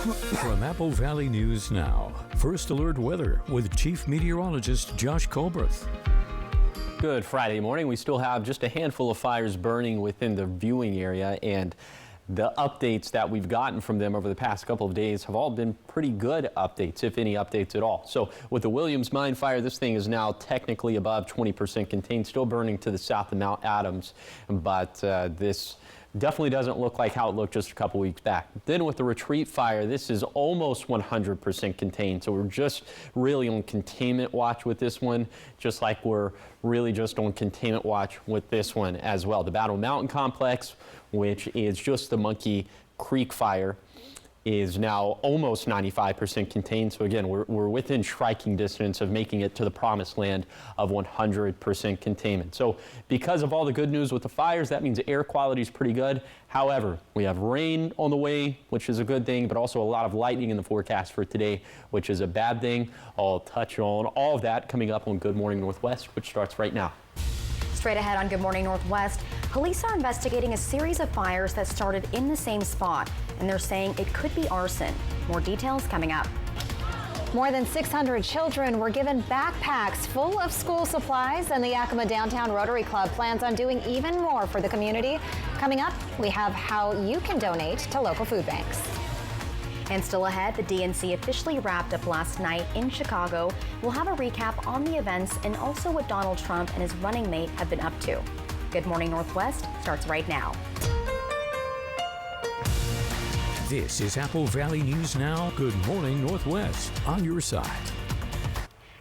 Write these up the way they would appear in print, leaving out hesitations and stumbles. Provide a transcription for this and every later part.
From Apple Valley News Now, First Alert Weather with Chief Meteorologist Josh Colberth. Good Friday morning. We still have just a handful of fires burning within the viewing area, and the updates that we've gotten from them over the past couple of days have all been pretty good updates, if any updates at all. So with the Williams Mine fire, this thing is now technically above 20% contained, still burning to the south of Mount Adams, but this definitely doesn't look like how it looked just a couple weeks back. Then with the Retreat fire, this is almost 100% contained. So we're just really on containment watch with this one, just like we're really just on containment watch with this one as well. The Battle Mountain Complex, which is just the Monkey Creek fire, is now almost 95% contained. So again, we're within striking distance of making it to the promised land of 100% containment. So because of all the good news with the fires, that means air quality is pretty good. However, we have rain on the way, which is a good thing, but also a lot of lightning in the forecast for today, which is a bad thing. I'll touch on all of that coming up on Good Morning Northwest, which starts right now. Straight ahead on Good Morning Northwest, police are investigating a series of fires that started in the same spot, and they're saying it could be arson. More details coming up. More than 600 children were given backpacks full of school supplies, and the Yakima Downtown Rotary Club plans on doing even more for the community. Coming up, we have how you can donate to local food banks. And still ahead, the DNC officially wrapped up last night in Chicago. We'll have a recap on the events and also what Donald Trump and his running mate have been up to. Good Morning Northwest starts right now. This is Apple Valley News Now. Good Morning Northwest, on your side.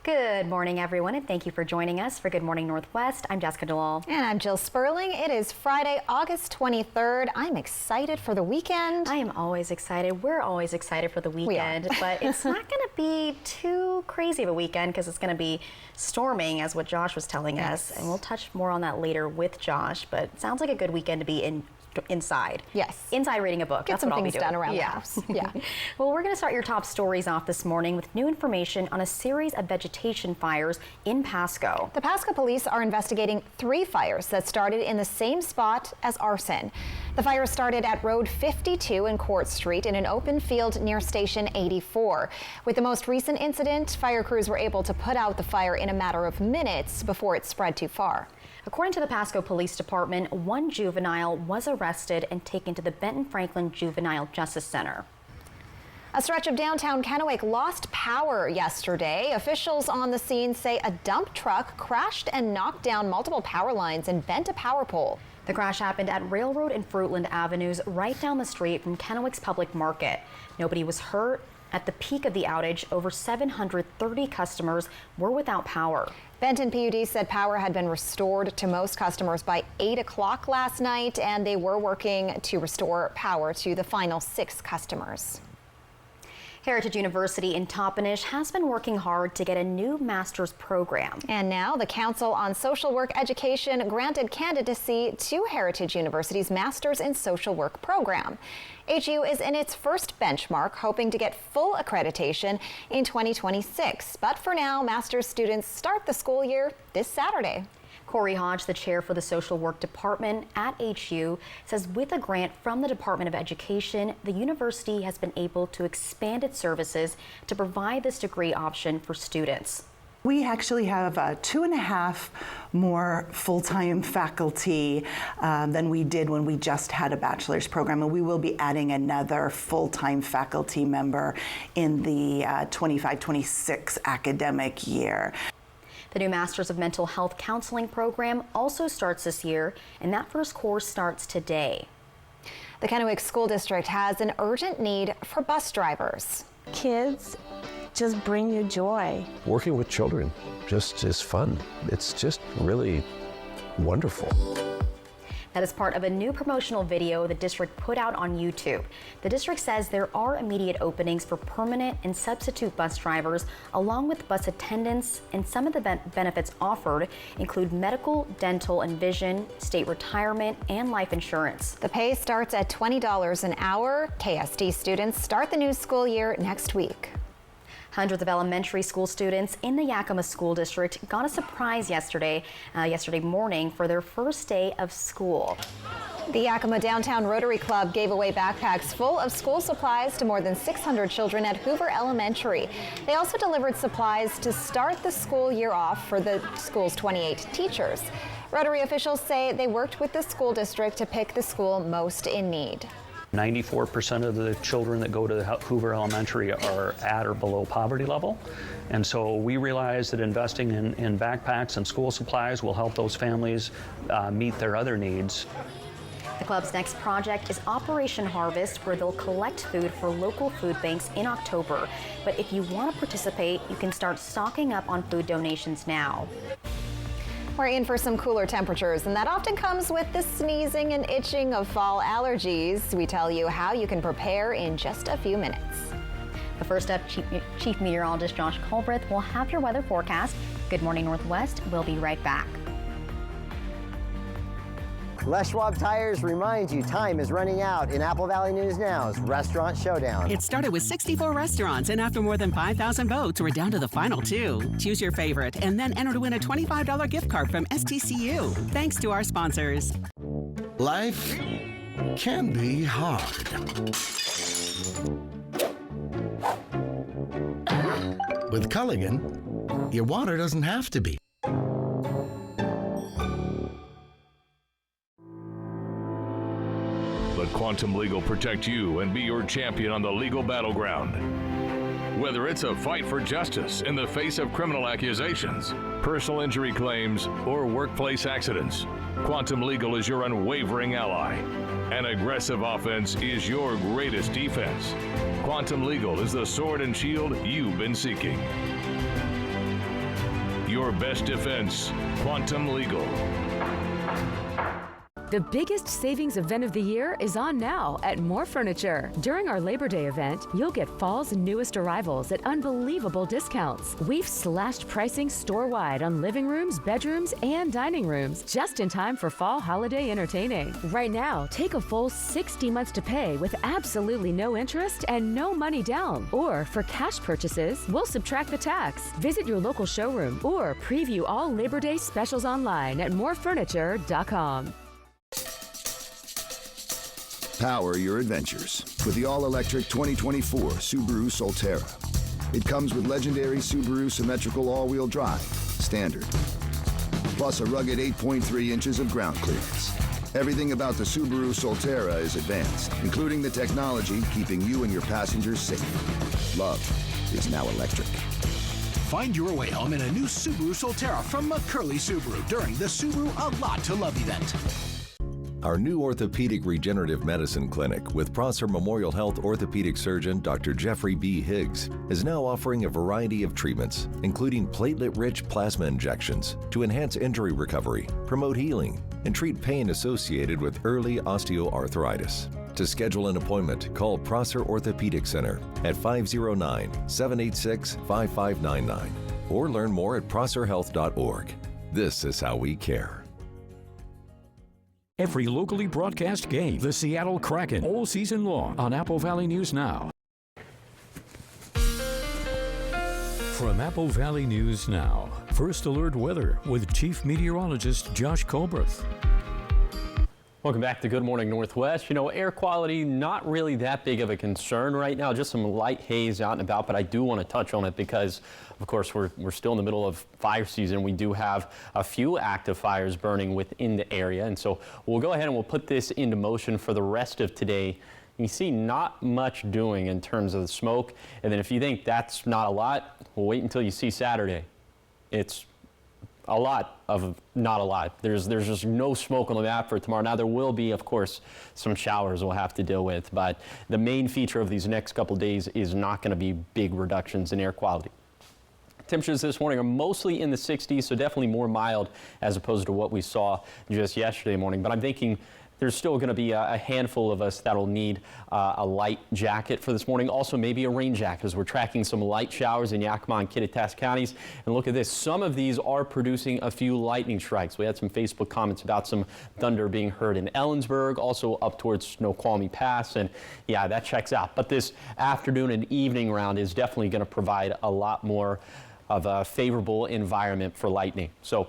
Good morning, everyone, and thank you for joining us for Good Morning Northwest. I'm Jessica DeLal. And I'm Jill Sperling. It is Friday, August 23rd. I'm excited for the weekend. I am always excited. We're always excited for the weekend, but it's not going to be too crazy of a weekend because it's going to be storming, as what Josh was telling us, and we'll touch more on that later with Josh, but it sounds like a good weekend to be inside. Yes. Inside reading a book. Get That's some what I'll be things doing. done around the house. Yeah. Well, we're going to start your top stories off this morning with new information on a series of vegetation fires in Pasco. The Pasco police are investigating 3 fires that started in the same spot as arson. The fire started at Road 52 and Court Street in an open field near Station 84. With the most recent incident, fire crews were able to put out the fire in a matter of minutes before it spread too far. According to the Pasco Police Department, 1 juvenile was arrested and taken to the Benton Franklin Juvenile Justice Center. A stretch of downtown Kennewick lost power yesterday. Officials on the scene say a dump truck crashed and knocked down multiple power lines and bent a power pole. The crash happened at Railroad and Fruitland Avenues right down the street from Kennewick's Public Market. Nobody was hurt. At the peak of the outage, over 730 customers were without power. Benton PUD said power had been restored to most customers by 8 o'clock last night, and they were working to restore power to the final 6 customers. Heritage University in Toppenish has been working hard to get a new master's program. And now the Council on Social Work Education granted candidacy to Heritage University's Master's in Social Work program. HU is in its first benchmark, hoping to get full accreditation in 2026. But for now, master's students start the school year this Saturday. Corey Hodge, the chair for the social work department at HU, says with a grant from the Department of Education, the university has been able to expand its services to provide this degree option for students. We actually have 2.5 more full-time faculty than we did when we just had a bachelor's program, and we will be adding another full-time faculty member in the 25-26 academic year. The new Masters of Mental Health Counseling program also starts this year, and that first course starts today. The Kennewick School District has an urgent need for bus drivers. Kids just bring you joy. Working with children just is fun. It's just really wonderful. That is part of a new promotional video the district put out on YouTube. The district says there are immediate openings for permanent and substitute bus drivers, along with bus attendants, and some of the benefits offered include medical, dental, and vision, state retirement, and life insurance. The pay starts at $20 an hour. KSD students start the new school year next week. Hundreds of elementary school students in the Yakima School District got a surprise yesterday morning for their first day of school. The Yakima Downtown Rotary Club gave away backpacks full of school supplies to more than 600 children at Hoover Elementary. They also delivered supplies to start the school year off for the school's 28 teachers. Rotary officials say they worked with the school district to pick the school most in need. 94% of the children that go to Hoover Elementary are at or below poverty level. And so we realize that investing in backpacks and school supplies will help those families meet their other needs. The club's next project is Operation Harvest, where they'll collect food for local food banks in October. But if you want to participate, you can start stocking up on food donations now. We're in for some cooler temperatures, and that often comes with the sneezing and itching of fall allergies. We tell you how you can prepare in just a few minutes. But first up, Chief Meteorologist Josh Colbreth will have your weather forecast. Good Morning Northwest. We'll be right back. Les Schwab Tires reminds you time is running out in Apple Valley News Now's Restaurant Showdown. It started with 64 restaurants, and after more than 5,000 votes, we're down to the final 2. Choose your favorite and then enter to win a $25 gift card from STCU. Thanks to our sponsors. Life can be hard. With Culligan, your water doesn't have to be. Let Quantum Legal protect you and be your champion on the legal battleground. Whether it's a fight for justice in the face of criminal accusations, personal injury claims, or workplace accidents, Quantum Legal is your unwavering ally. An aggressive offense is your greatest defense. Quantum Legal is the sword and shield you've been seeking. Your best defense, Quantum Legal. The biggest savings event of the year is on now at More Furniture. During our Labor Day event, you'll get fall's newest arrivals at unbelievable discounts. We've slashed pricing store-wide on living rooms, bedrooms, and dining rooms, just in time for fall holiday entertaining. Right now, take a full 60 months to pay with absolutely no interest and no money down. Or for cash purchases, we'll subtract the tax. Visit your local showroom or preview all Labor Day specials online at morefurniture.com. Power your adventures with the all-electric 2024 Subaru Solterra. It comes with legendary Subaru symmetrical all-wheel drive, standard, plus a rugged 8.3 inches of ground clearance. Everything about the Subaru Solterra is advanced, including the technology keeping you and your passengers safe. Love is now electric. Find your way home in a new Subaru Solterra from McCurley Subaru during the Subaru A Lot to Love event. Our new orthopedic regenerative medicine clinic with Prosser Memorial Health orthopedic surgeon Dr. Jeffrey B. Higgs is now offering a variety of treatments, including platelet-rich plasma injections to enhance injury recovery, promote healing, and treat pain associated with early osteoarthritis. To schedule an appointment, call Prosser Orthopedic Center at 509-786-5599 or learn more at prosserhealth.org. This is how we care. Every locally broadcast game, the Seattle Kraken, all season long on Apple Valley News Now. From Apple Valley News Now, First Alert Weather with Chief Meteorologist Josh Colbreth. Welcome back to Good Morning Northwest. You know, air quality, not really that big of a concern right now, just some light haze out and about, but I do want to touch on it because, of course, we're still in the middle of fire season. We do have a few active fires burning within the area, and so we'll go ahead and we'll put this into motion for the rest of today. You see not much doing in terms of the smoke, and then if you think that's not a lot, we'll wait until you see Saturday. It's a lot of not a lot. There's just no smoke on the map for tomorrow. Now there will be, of course, some showers we'll have to deal with, but the main feature of these next couple days is not going to be big reductions in air quality. Temperatures this morning are mostly in the 60s, so definitely more mild as opposed to what we saw just yesterday morning. But I'm thinking there's still going to be a handful of us that'll need a light jacket for this morning. Also, maybe a rain jacket as we're tracking some light showers in Yakima and Kittitas counties. And look at this. Some of these are producing a few lightning strikes. We had some Facebook comments about some thunder being heard in Ellensburg, also up towards Snoqualmie Pass. And yeah, that checks out. But this afternoon and evening round is definitely going to provide a lot more of a favorable environment for lightning. So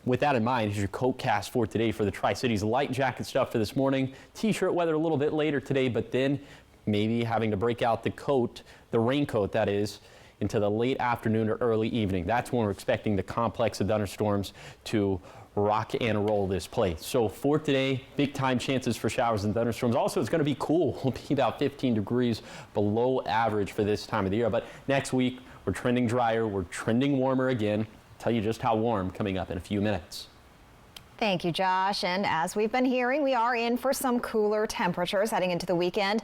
with that in mind, here's your coat cast for today for the Tri-Cities. Light jacket stuff for this morning. T-shirt weather a little bit later today, but then maybe having to break out the coat, the raincoat that is, into the late afternoon or early evening. That's when we're expecting the complex of thunderstorms to rock and roll this place. So for today, big time chances for showers and thunderstorms. Also, it's going to be cool. It'll be about 15 degrees below average for this time of the year. But next week, we're trending drier. We're trending warmer again. I'll tell you just how warm coming up in a few minutes. Thank you, Josh. And as we've been hearing, we are in for some cooler temperatures heading into the weekend.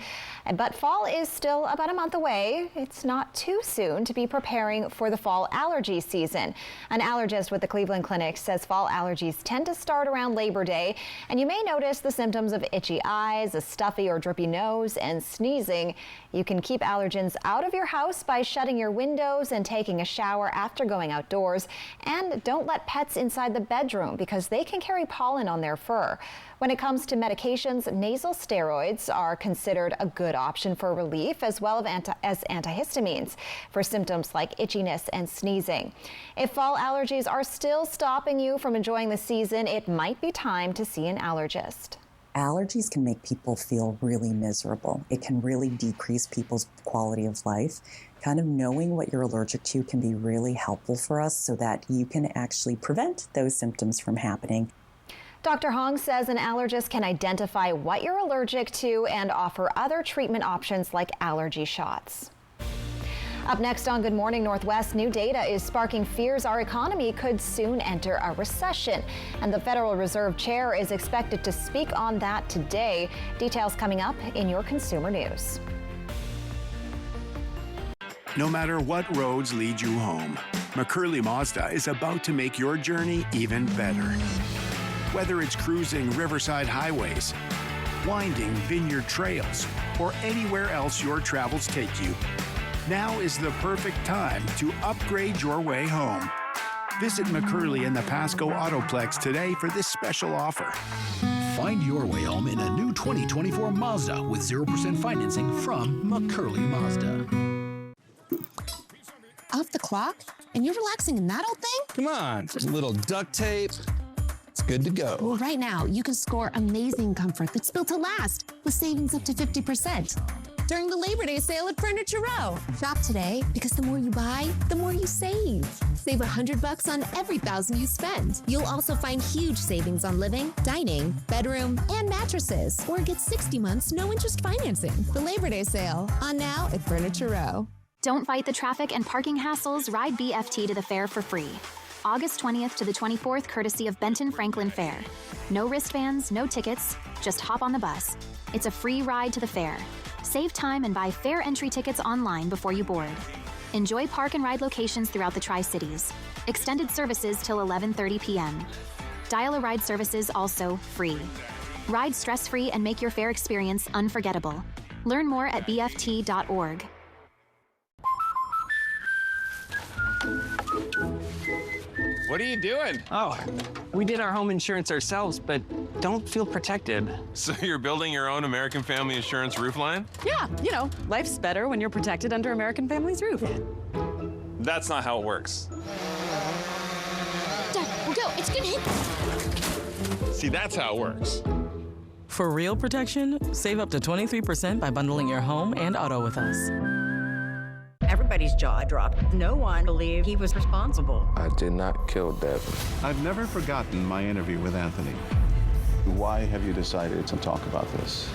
But fall is still about a month away. It's not too soon to be preparing for the fall allergy season. An allergist with the Cleveland Clinic says fall allergies tend to start around Labor Day, and you may notice the symptoms of itchy eyes, a stuffy or drippy nose, and sneezing. You can keep allergens out of your house by shutting your windows and taking a shower after going outdoors. And don't let pets inside the bedroom because they can carry pollen on their fur. When it comes to medications, nasal steroids are considered a good option for relief, as well as antihistamines for symptoms like itchiness and sneezing. If fall allergies are still stopping you from enjoying the season, it might be time to see an allergist. Allergies can make people feel really miserable. It can really decrease people's quality of life. Kind of knowing what you're allergic to can be really helpful for us so that you can actually prevent those symptoms from happening. Dr. Hong says an allergist can identify what you're allergic to and offer other treatment options like allergy shots. Up next on Good Morning Northwest, new data is sparking fears our economy could soon enter a recession. And the Federal Reserve Chair is expected to speak on that today. Details coming up in your consumer news. No matter what roads lead you home, McCurley Mazda is about to make your journey even better. Whether it's cruising riverside highways, winding vineyard trails, or anywhere else your travels take you, now is the perfect time to upgrade your way home. Visit McCurley in the Pasco Autoplex today for this special offer. Find your way home in a new 2024 Mazda with 0% financing from McCurley Mazda. Off the clock? And you're relaxing in that old thing? Come on, just a little duct tape. It's good to go. Well, right now, you can score amazing comfort that's built to last with savings up to 50% during the Labor Day sale at Furniture Row. Shop today because the more you buy, the more you save. Save $100 on every $1,000 you spend. You'll also find huge savings on living, dining, bedroom, and mattresses. Or get 60 months no-interest financing. The Labor Day sale on now at Furniture Row. Don't fight the traffic and parking hassles. Ride BFT to the fair for free. August 20th to the 24th, courtesy of Benton Franklin Fair. No wristbands, no tickets, just hop on the bus. It's a free ride to the fair. Save time and buy fair entry tickets online before you board. Enjoy park and ride locations throughout the Tri-Cities. Extended services till 11:30 p.m. Dial-a-ride services also free. Ride stress-free and make your fair experience unforgettable. Learn more at bft.org. What are you doing? Oh, we did our home insurance ourselves, but don't feel protected. So you're building your own American Family Insurance roof line? Yeah, you know, life's better when you're protected under American Family's roof. That's not how it works. Dad, we'll go. It's gonna hit. See, that's how it works. For real protection, save up to 23% by bundling your home and auto with us. Everybody's jaw dropped. No one believed he was responsible. I did not kill Devin. I've never forgotten my interview with Anthony. Why have you decided to talk about this?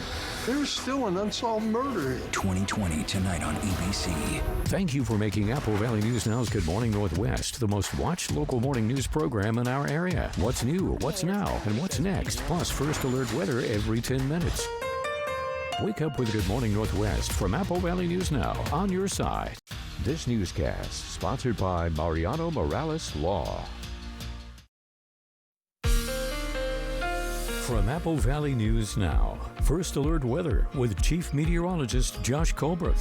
There's still an unsolved murder. 2020 tonight on ABC. Thank you for making Apple Valley News Now's Good Morning Northwest the most watched local morning news program in our area. What's new, what's now, and what's next, plus first alert weather every 10 minutes. Wake up with Good Morning Northwest from Apple Valley News Now on your side. This newscast sponsored by Mariano Morales Law. From Apple Valley News Now, first alert weather with Chief Meteorologist Josh Colbert.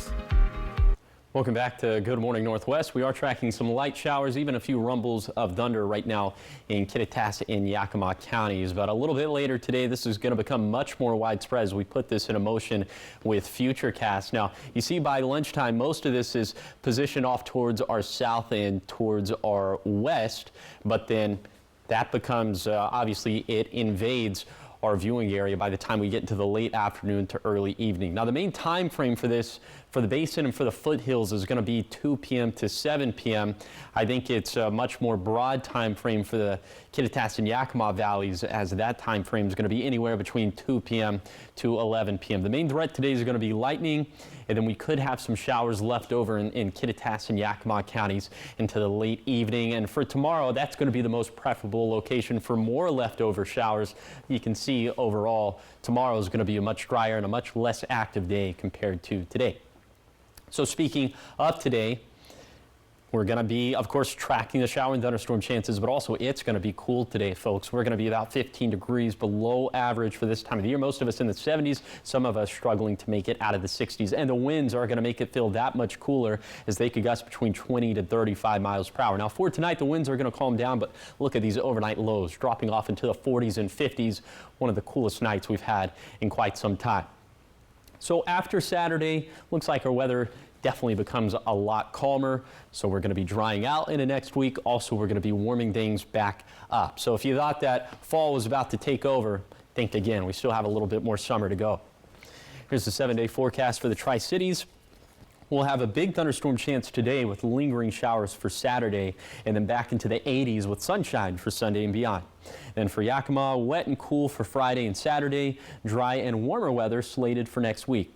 Welcome back to Good Morning Northwest. We are tracking some light showers, even a few rumbles of thunder right now in Kittitas and Yakima counties. But a little bit later today, this is going to become much more widespread as we put this in motion with Futurecast. Now, you see by lunchtime, most of this is positioned off towards our south and towards our west, but then that becomes, obviously, it invades our viewing area by the time we get into the late afternoon to early evening. Now, the main time frame for this, for the basin and for the foothills, is going to be 2 p.m. to 7 p.m. I think it's a much more broad time frame for the Kittitas and Yakima valleys, as that time frame is going to be anywhere between 2 p.m. to 11 p.m. The main threat today is going to be lightning, and then we could have some showers left over in Kittitas and Yakima counties into the late evening. And for tomorrow, that's going to be the most preferable location for more leftover showers. You can see overall, tomorrow is going to be a much drier and a much less active day compared to today. So speaking of today, we're going to be, of course, tracking the shower and thunderstorm chances, but also it's going to be cool today, folks. We're going to be about 15 degrees below average for this time of the year. Most of us in the 70s, some of us struggling to make it out of the 60s. And the winds are going to make it feel that much cooler, as they could gust between 20 to 35 miles per hour. Now, for tonight, the winds are going to calm down, but look at these overnight lows dropping off into the 40s and 50s. One of the coolest nights we've had in quite some time. So after Saturday, looks like our weather definitely becomes a lot calmer. So we're going to be drying out in the next week. Also, we're going to be warming things back up. So if you thought that fall was about to take over, think again. We still have a little bit more summer to go. Here's the 7-day forecast for the Tri-Cities. We'll have a big thunderstorm chance today with lingering showers for Saturday, and then back into the 80s with sunshine for Sunday and beyond. Then for Yakima, wet and cool for Friday and Saturday, dry and warmer weather slated for next week.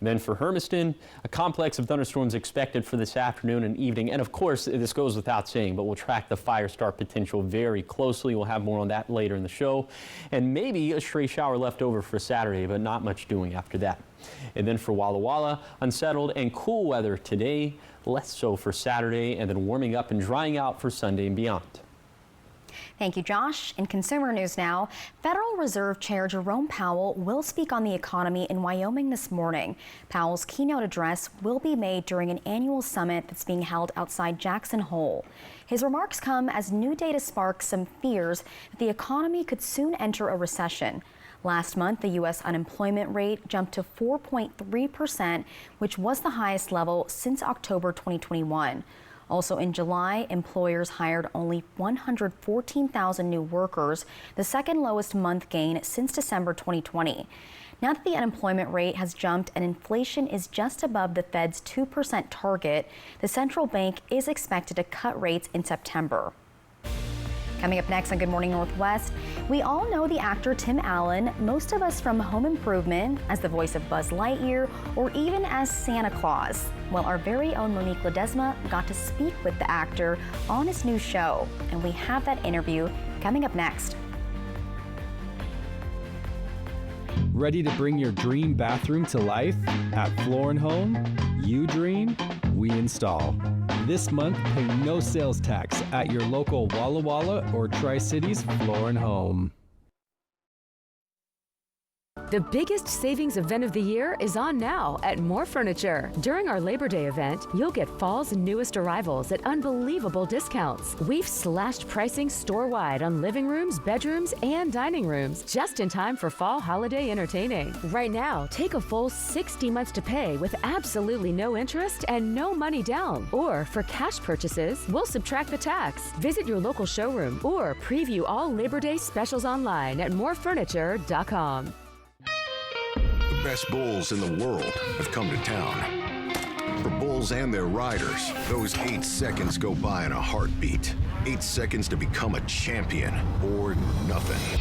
And then for Hermiston, a complex of thunderstorms expected for this afternoon and evening. And of course, this goes without saying, but we'll track the fire start potential very closely. We'll have more on that later in the show. And maybe a stray shower left over for Saturday, but not much doing after that. And then for Walla Walla, unsettled and cool weather today, less so for Saturday, and then warming up and drying out for Sunday and beyond. Thank you, Josh. In consumer news now, Federal Reserve Chair Jerome Powell will speak on the economy in Wyoming this morning. Powell's keynote address will be made during an annual summit that's being held outside Jackson Hole. His remarks come as new data sparks some fears that the economy could soon enter a recession. Last month, the U.S. unemployment rate jumped to 4.3%, which was the highest level since October 2021. Also in July, employers hired only 114,000 new workers, the second lowest month gain since December 2020. Now that the unemployment rate has jumped and inflation is just above the Fed's 2% target, the central bank is expected to cut rates in September. Coming up next on Good Morning Northwest, we all know the actor Tim Allen, most of us from Home Improvement, as the voice of Buzz Lightyear, or even as Santa Claus. Well, our very own Monique Ledesma got to speak with the actor on his new show, and we have that interview coming up next. Ready to bring your dream bathroom to life? At Floor & Home, you dream, we install. This month, pay no sales tax at your local Walla Walla or Tri-Cities Floor & Home. The biggest savings event of the year is on now at More Furniture. During our Labor Day event, you'll get fall's newest arrivals at unbelievable discounts. We've slashed pricing store-wide on living rooms, bedrooms, and dining rooms, just in time for fall holiday entertaining. Right now, take a full 60 months to pay with absolutely no interest and no money down. Or for cash purchases, we'll subtract the tax. Visit your local showroom or preview all Labor Day specials online at morefurniture.com. The best bulls in the world have come to town. For bulls and their riders, those 8 seconds go by in a heartbeat. 8 seconds to become a champion or nothing.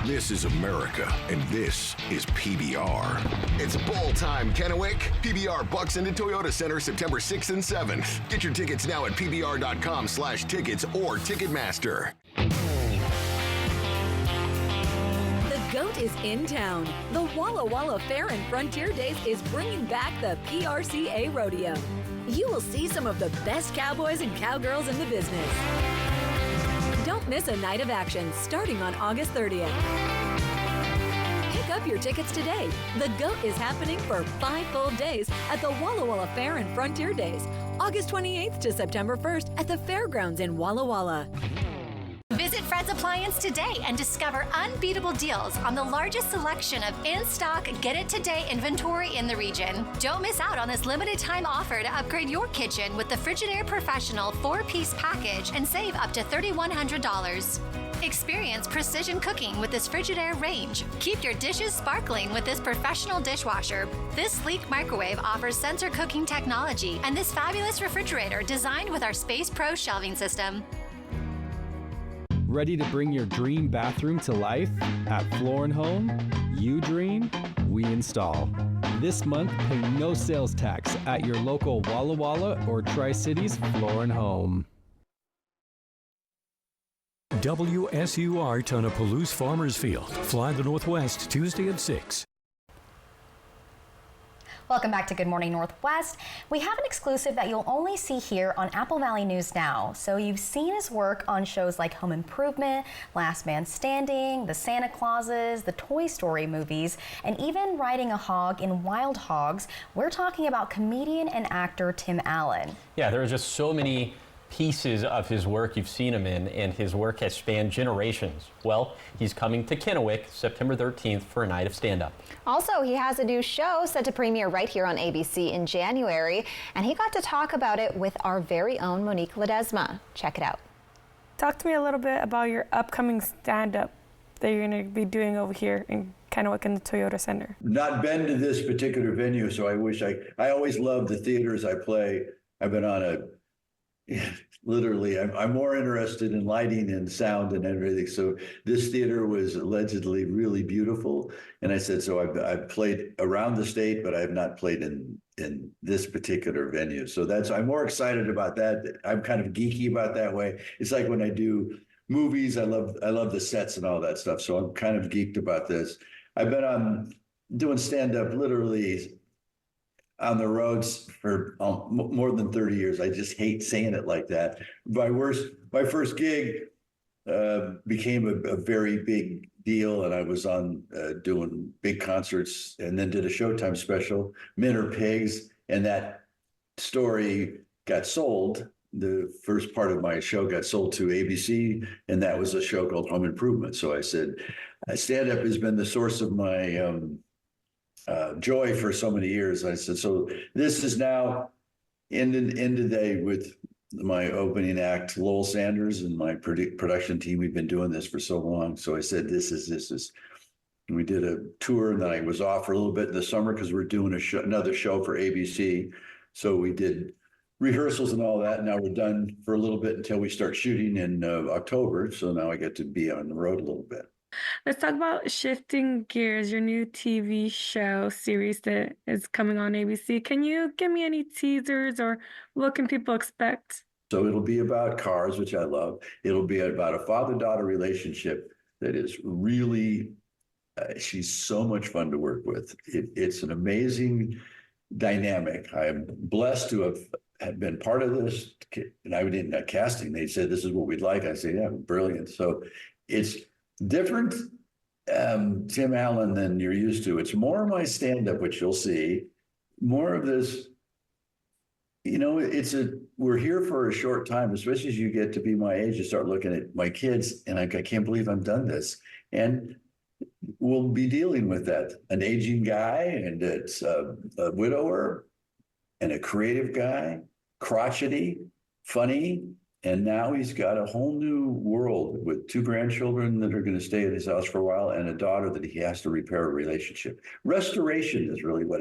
This is America, and this is PBR. It's bull time, Kennewick. PBR bucks into Toyota Center September 6th and 7th. Get your tickets now at pbr.com/tickets or Ticketmaster. The GOAT is in town. The Walla Walla Fair and Frontier Days is bringing back the PRCA Rodeo. You will see some of the best cowboys and cowgirls in the business. Don't miss a night of action starting on August 30th. Pick up your tickets today. The GOAT is happening for 5 full days at the Walla Walla Fair and Frontier Days, August 28th to September 1st at the fairgrounds in Walla Walla. Visit Fred's Appliance today and discover unbeatable deals on the largest selection of in-stock Get It Today inventory in the region. Don't miss out on this limited time offer to upgrade your kitchen with the Frigidaire Professional 4-piece package and save up to $3,100. Experience precision cooking with this Frigidaire range. Keep your dishes sparkling with this professional dishwasher. This sleek microwave offers sensor cooking technology, and this fabulous refrigerator designed with our Space Pro shelving system. Ready to bring your dream bathroom to life? At Floor & Home, you dream, we install. This month, pay no sales tax at your local Walla Walla or Tri-Cities Floor & Home. WSUR Tonapalooza Farmers Field. Fly the Northwest Tuesday at 6. Welcome back to Good Morning Northwest. We have an exclusive that you'll only see here on Apple Valley News Now. So you've seen his work on shows like Home Improvement, Last Man Standing, The Santa Clauses, the Toy Story movies, and even riding a hog in Wild Hogs. We're talking about comedian and actor Tim Allen. Yeah, there are just so many pieces of his work you've seen him in, and his work has spanned generations. Well, he's coming to Kennewick September 13th for a night of stand-up. Also, he has a new show set to premiere right here on ABC in January, and he got to talk about it with our very own Monique Ledesma. Check it out. Talk to me a little bit about your upcoming stand-up that you're going to be doing over here in Kennewick in the Toyota Center. Not been to this particular venue, so I wish I always love the theaters I play. I've been on literally, I'm more interested in lighting and sound and everything. So this theater was allegedly really beautiful. And I said, so I've played around the state, but I have not played in this particular venue. So I'm more excited about that. I'm kind of geeky about that way. It's like when I do movies, I love the sets and all that stuff. So I'm kind of geeked about this. I've been doing stand-up literally on the roads for more than 30 years. I just hate saying it like that. My first gig became a very big deal, and I was on doing big concerts, and then did a Showtime special, Men Are Pigs, and that story got sold. The first part of my show got sold to ABC, and that was a show called Home Improvement. So I said, stand-up has been the source of my joy for so many years. I said, so this is now end the day with my opening act, Lowell Sanders, and my production team. We've been doing this for so long. So I said, this is. We did a tour, and then I was off for a little bit in the summer because we're doing another show for ABC. So we did rehearsals and all that. Now we're done for a little bit until we start shooting in October. So now I get to be on the road a little bit. Let's talk about Shifting Gears, your new TV show series that is coming on ABC. Can you give me any teasers, or what can people expect? So it'll be about cars, which I love. It'll be about a father-daughter relationship that is really, she's so much fun to work with. It's an amazing dynamic. I am blessed to have been part of this. And I did casting. They said, this is what we'd like. I said, yeah, brilliant. So it's different Tim Allen than you're used to. It's more my stand-up, which you'll see, more of this, we're here for a short time, especially as you get to be my age, you start looking at my kids, and I can't believe I've done this. And we'll be dealing with that. An aging guy, and it's a widower, and a creative guy, crotchety, funny, and now he's got a whole new world with 2 grandchildren that are going to stay at his house for a while, and a daughter that he has to repair a relationship. Restoration is really what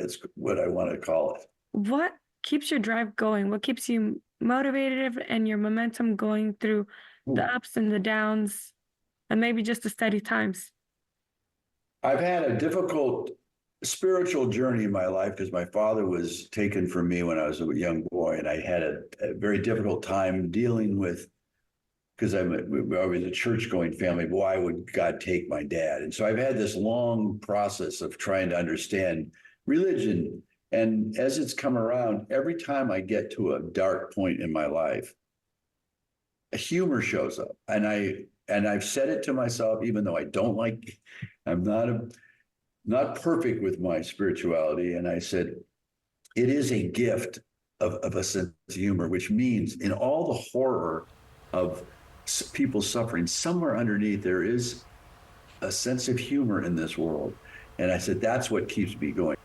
I want to call it. What keeps your drive going? What keeps you motivated and your momentum going through the ups and the downs, and maybe just the steady times? I've had a difficult spiritual journey in my life because my father was taken from me when I was a young boy, and I had a very difficult time dealing with, because I was a church-going family. Why would God take my dad? And so I've had this long process of trying to understand religion. And as it's come around, every time I get to a dark point in my life, a humor shows up. And I've said it to myself, even though I'm not perfect with my spirituality. And I said, it is a gift of a sense of humor, which means in all the horror of people suffering. Somewhere underneath there is a sense of humor in this world. And I said, that's what keeps me going.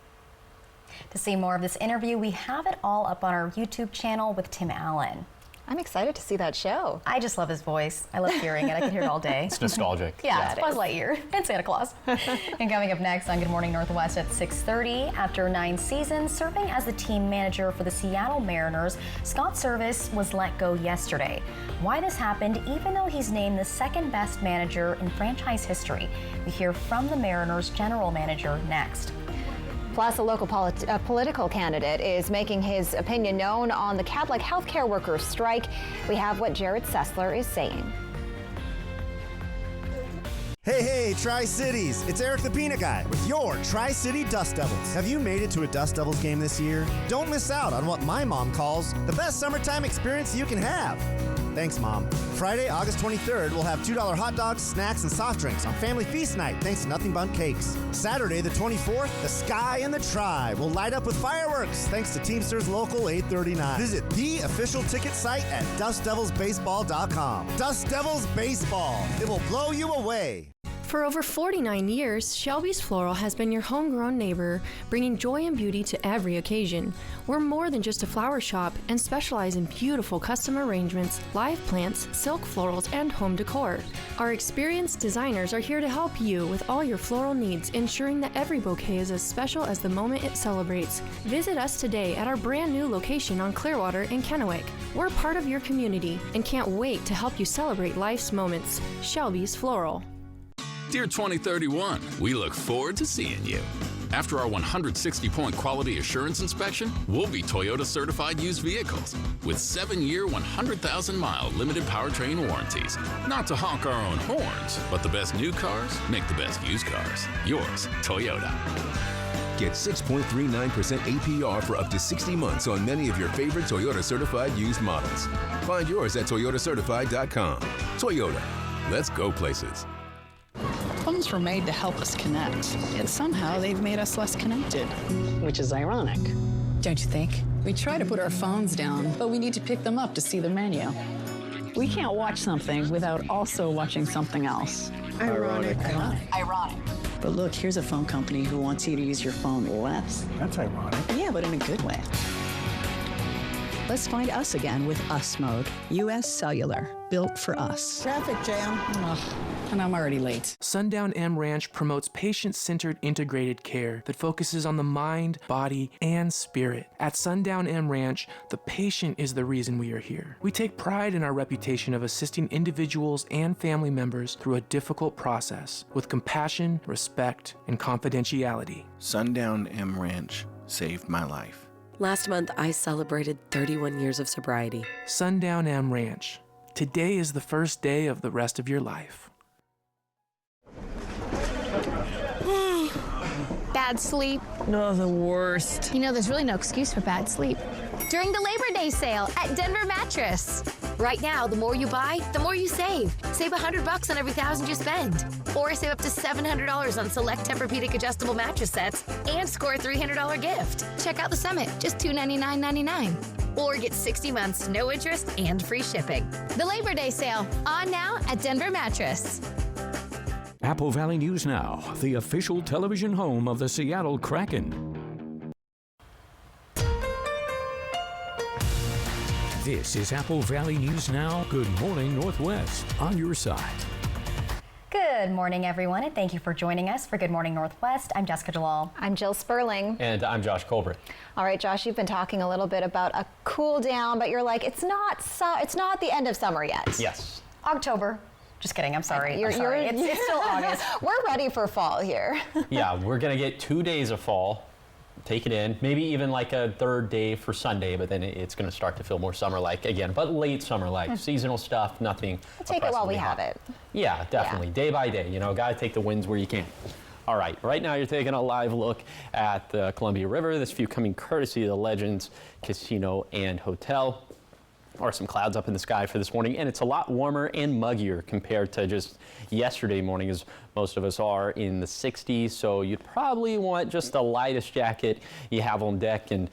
To see more of this interview, we have it all up on our YouTube channel with Tim Allen. I'm excited to see that show. I just love his voice. I love hearing it. I can hear it all day. It's nostalgic. Yeah, it's Buzz Lightyear and Santa Claus. And coming up next on Good Morning Northwest at 6:30, after 9 seasons serving as the team manager for the Seattle Mariners, Scott Service was let go yesterday. Why this happened, even though he's named the second best manager in franchise history. We hear from the Mariners general manager next. Plus, a local political candidate is making his opinion known on the Catholic healthcare workers' strike. We have what Jared Sessler is saying. Hey, Tri-Cities! It's Eric the Peanut Guy with your Tri-City Dust Devils. Have you made it to a Dust Devils game this year? Don't miss out on what my mom calls the best summertime experience you can have. Thanks, Mom. Friday, August 23rd, we'll have $2 hot dogs, snacks, and soft drinks on Family Feast Night, thanks to Nothing Bundt Cakes. Saturday, the 24th, the sky and the Tri will light up with fireworks, thanks to Teamsters Local 839. Visit the official ticket site at DustDevilsBaseball.com. Dust Devils Baseball. It will blow you away. For over 49 years, Shelby's Floral has been your homegrown neighbor, bringing joy and beauty to every occasion. We're more than just a flower shop and specialize in beautiful custom arrangements, live plants, silk florals, and home decor. Our experienced designers are here to help you with all your floral needs, ensuring that every bouquet is as special as the moment it celebrates. Visit us today at our brand new location on Clearwater in Kennewick. We're part of your community and can't wait to help you celebrate life's moments. Shelby's Floral. Dear 2031, we look forward to seeing you. After our 160-point quality assurance inspection, we'll be Toyota certified used vehicles with 7-year, 100,000-mile limited powertrain warranties. Not to honk our own horns, but the best new cars make the best used cars. Yours, Toyota. Get 6.39% APR for up to 60 months on many of your favorite Toyota certified used models. Find yours at toyotacertified.com. Toyota, let's go places. Phones were made to help us connect, yet somehow they've made us less connected. Which is ironic. Don't you think? We try to put our phones down, but we need to pick them up to see the menu. We can't watch something without also watching something else. Ironic. But look, here's a phone company who wants you to use your phone less. That's ironic. Yeah, but in a good way. Let's find us again with Us Mode. U.S. Cellular, built for us. Traffic jam. And I'm already late. Sundown M Ranch promotes patient-centered integrated care that focuses on the mind, body, and spirit. At Sundown M Ranch, the patient is the reason we are here. We take pride in our reputation of assisting individuals and family members through a difficult process with compassion, respect, and confidentiality. Sundown M Ranch saved my life. Last month, I celebrated 31 years of sobriety. Sundown M Ranch. Today is the first day of the rest of your life. Bad sleep. No, the worst. You know, there's really no excuse for bad sleep. During the Labor Day sale at Denver Mattress. Right now, the more you buy, the more you save. Save $100 on every $1,000 you spend. Or save up to $700 on select Tempur-Pedic adjustable mattress sets and score a $300 gift. Check out the Summit, just $299.99. Or get 60 months, no interest, and free shipping. The Labor Day sale, on now at Denver Mattress. Apple Valley News Now, the official television home of the Seattle Kraken. This is Apple Valley News Now. Good morning, Northwest, on your side. Good morning, everyone, and thank you for joining us for Good Morning Northwest. I'm Jessica Jalal. I'm Jill Sperling. And I'm Josh Colbert. All right, Josh, you've been talking a little bit about a cool down, but you're like, it's not the end of summer yet. Yes. October. Just kidding. I'm sorry. It's still August. We're ready for fall here. Yeah, we're going to get 2 days of fall. Take it in. Maybe even like a third day for Sunday, but then it's going to start to feel more summer-like again. But late summer-like. Seasonal stuff, nothing. We'll take it while we have it. Yeah, definitely. Yeah. Day by day. You know, got to take the wins where you can. All right. Right now, you're taking a live look at the Columbia River. This view coming courtesy of the Legends Casino and Hotel. Or some clouds up in the sky for this morning, and it's a lot warmer and muggier compared to just yesterday morning, as Most of us are in the 60s, so you'd probably want just the lightest jacket you have on deck, and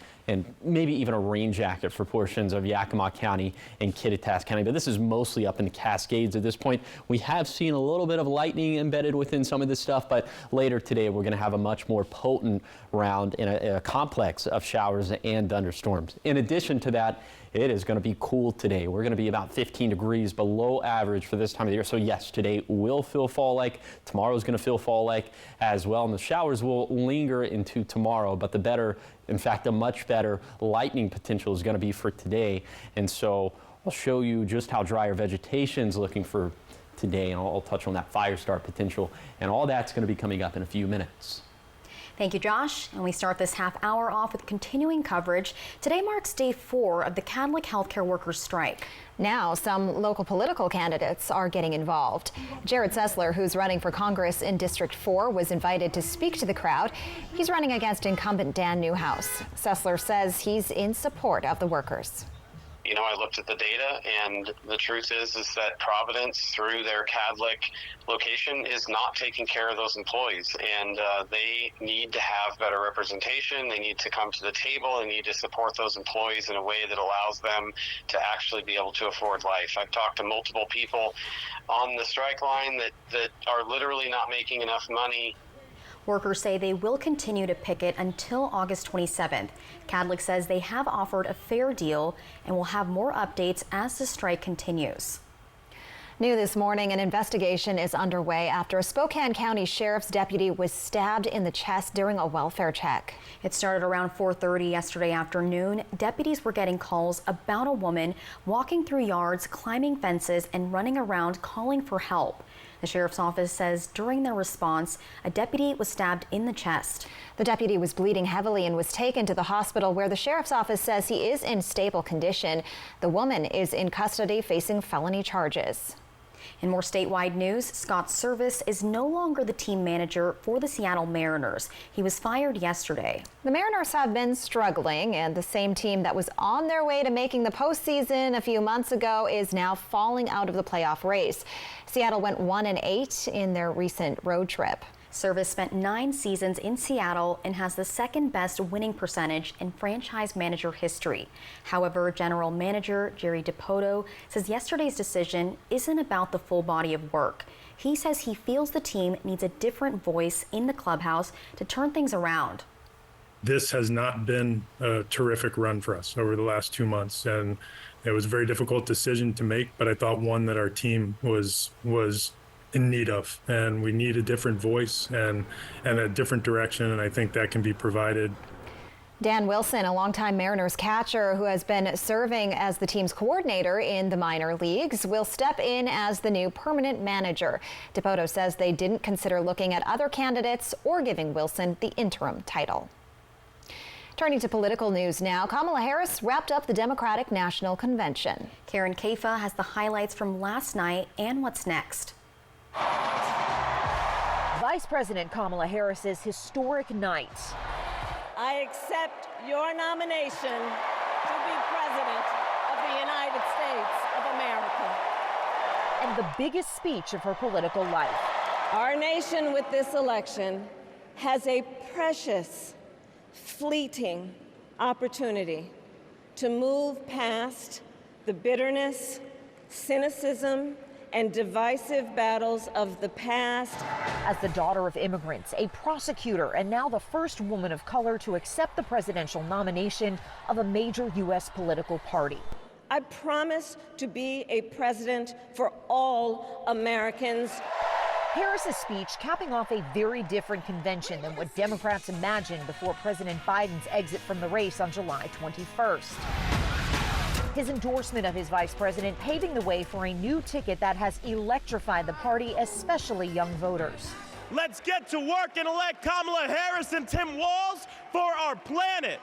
maybe even a rain jacket for portions of Yakima County and Kittitas County. But this is mostly up in the Cascades at this point. We have seen a little bit of lightning embedded within some of this stuff, but later today we're going to have a much more potent round in a complex of showers and thunderstorms. In addition to that, it is going to be cool today. We're going to be about 15 degrees below average for this time of the year. So yes, today will feel fall-like. Tomorrow is going to feel fall-like as well. And the showers will linger into tomorrow, but the better, in fact, a much better lightning potential is going to be for today. And so I'll show you just how dry our vegetation is looking for today. And I'll touch on that fire start potential. And all that's going to be coming up in a few minutes. Thank you, Josh. And we start this half hour off with continuing coverage. Today marks day 4 of the Catholic healthcare workers strike. Now, some local political candidates are getting involved. Jared Sessler, who's running for Congress in District 4, was invited to speak to the crowd. He's running against incumbent Dan Newhouse. Sessler says he's in support of the workers. You know, I looked at the data, and the truth is that Providence, through their Catholic location, is not taking care of those employees, and they need to have better representation. They need to come to the table. They need to support those employees in a way that allows them to actually be able to afford life. I've talked to multiple people on the strike line that are literally not making enough money. Workers say they will continue to picket until August 27th. Catholic says they have offered a fair deal and will have more updates as the strike continues. New this morning, an investigation is underway after a Spokane County Sheriff's deputy was stabbed in the chest during a welfare check. It started around 4:30 yesterday afternoon. Deputies were getting calls about a woman walking through yards, climbing fences, and running around calling for help. The sheriff's office says during their response, a deputy was stabbed in the chest. The deputy was bleeding heavily and was taken to the hospital, where the sheriff's office says he is in stable condition. The woman is in custody facing felony charges. In more statewide news, Scott Service is no longer the team manager for the Seattle Mariners. He was fired yesterday. The Mariners have been struggling, and the same team that was on their way to making the postseason a few months ago is now falling out of the playoff race. Seattle went 1-8 in their recent road trip. Service spent 9 seasons in Seattle and has the second best winning percentage in franchise manager history. However, general manager Jerry DiPoto says yesterday's decision isn't about the full body of work. He says he feels the team needs a different voice in the clubhouse to turn things around. This has not been a terrific run for us over the last 2 months, and it was a very difficult decision to make, but I thought one that our team was in need of, and we need a different voice and a different direction, and I think that can be provided. Dan Wilson, a longtime Mariners catcher who has been serving as the team's coordinator in the minor leagues, will step in as the new permanent manager. DiPoto says they didn't consider looking at other candidates or giving Wilson the interim title. Turning to political news now, Kamala Harris wrapped up the Democratic National Convention. Karen Kafa has the highlights from last night and what's next. Vice President Kamala Harris's historic night. I accept your nomination to be President of the United States of America. And the biggest speech of her political life. Our nation with this election has a precious, fleeting opportunity to move past the bitterness, cynicism, and divisive battles of the past. As the daughter of immigrants, a prosecutor, and now the first woman of color to accept the presidential nomination of a major U.S. political party. I promise to be a president for all Americans. Harris's speech capping off a very different convention than what Democrats imagined before President Biden's exit from the race on July 21st. His endorsement of his vice president paving the way for a new ticket that has electrified the party, especially young voters. Let's get to work and elect Kamala Harris and Tim Walz for our planet,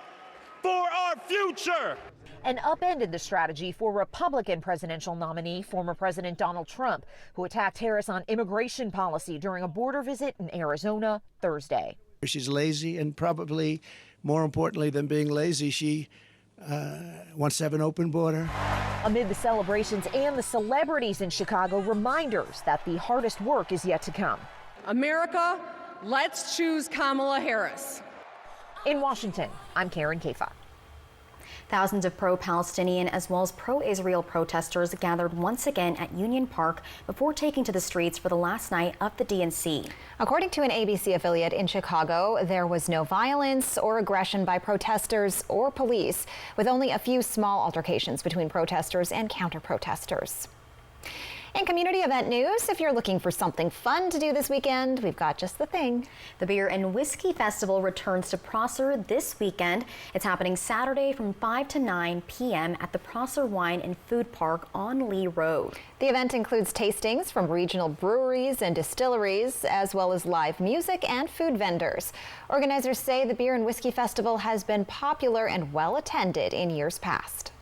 for our future. And upended the strategy for Republican presidential nominee, former President Donald Trump, who attacked Harris on immigration policy during a border visit in Arizona Thursday. She's lazy, and probably more importantly than being lazy, she wants to have an open border. Amid the celebrations and the celebrities in Chicago, reminders that the hardest work is yet to come. America, let's choose Kamala Harris. In Washington, I'm Karen Kafa. Thousands of pro-Palestinian as well as pro-Israel protesters gathered once again at Union Park before taking to the streets for the last night of the DNC. According to an ABC affiliate in Chicago, there was no violence or aggression by protesters or police, with only a few small altercations between protesters and counter-protesters. In community event news, if you're looking for something fun to do this weekend, we've got just the thing. The Beer and Whiskey Festival returns to Prosser this weekend. It's happening Saturday from 5 to 9 p.m. at the Prosser Wine and Food Park on Lee Road. The event includes tastings from regional breweries and distilleries, as well as live music and food vendors. Organizers say the Beer and Whiskey Festival has been popular and well attended in years past.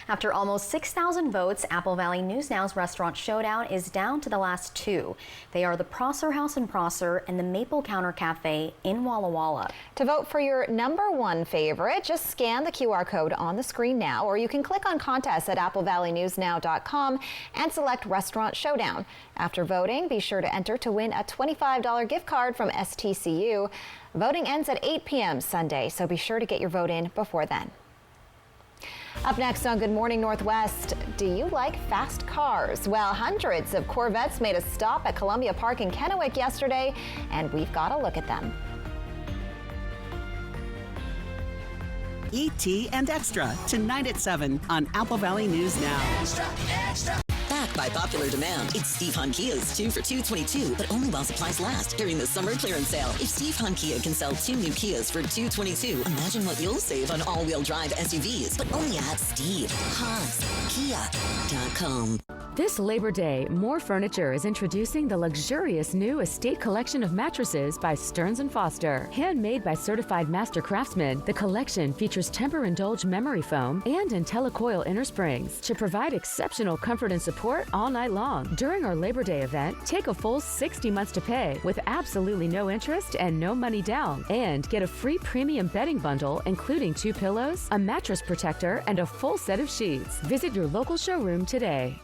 After almost 6,000 votes, Apple Valley News Now's Restaurant Showdown is down to the last two. They are the Prosser House in Prosser and the Maple Counter Cafe in Walla Walla. To vote for your #1 favorite, just scan the QR code on the screen now, or you can click on contests at applevalleynewsnow.com and select Restaurant Showdown. After voting, be sure to enter to win a $25 gift card from STCU. Voting ends at 8 p.m. Sunday, so be sure to get your vote in before then. Up next on Good Morning Northwest, do you like fast cars? Well, hundreds of Corvettes made a stop at Columbia Park in Kennewick yesterday, and we've got a look at them. ET and Extra, tonight at 7 on Apple Valley News Now. Extra, extra. Back by popular demand, it's Steve Hunt Kia's 2 for $222, but only while supplies last during the summer clearance sale. If Steve Hunt Kia can sell 2 new Kias for $222, imagine what you'll save on all-wheel drive SUVs, but only at SteveHuntKia.com. This Labor Day, More Furniture is introducing the luxurious new Estate Collection of mattresses by Stearns & Foster. Handmade by certified master craftsmen, the collection features Tempur-Indulge memory foam and IntelliCoil inner springs to provide exceptional comfort and support all night long. During our Labor Day event, take a full 60 months to pay with absolutely no interest and no money down, and get a free premium bedding bundle including 2 pillows, a mattress protector, and a full set of sheets. Visit your local showroom today.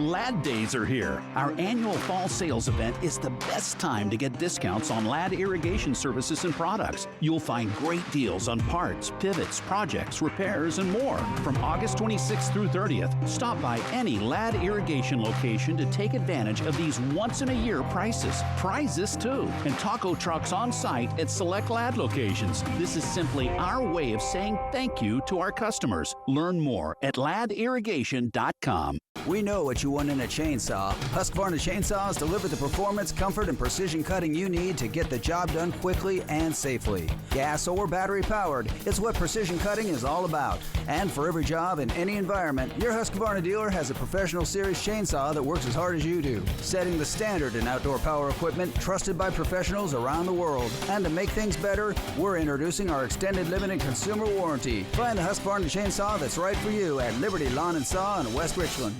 Lad Days are here. Our annual fall sales event is the best time to get discounts on Lad irrigation services and products. You'll find great deals on parts, pivots, projects, repairs, and more. From August 26th through 30th, stop by any Lad irrigation location to take advantage of these once-in-a-year prices. Prizes, too, and taco trucks on site at select Lad locations. This is simply our way of saying thank you to our customers. Learn more at ladirrigation.com. We know what you want in a chainsaw. Husqvarna chainsaws deliver the performance, comfort, and precision cutting you need to get the job done quickly and safely. Gas or battery powered, it's what precision cutting is all about. And for every job in any environment, your Husqvarna dealer has a professional series chainsaw that works as hard as you do, setting the standard in outdoor power equipment trusted by professionals around the world. And to make things better, we're introducing our extended limited consumer warranty. Find the Husqvarna chainsaw that's right for you at Liberty Lawn and Saw in West Richland.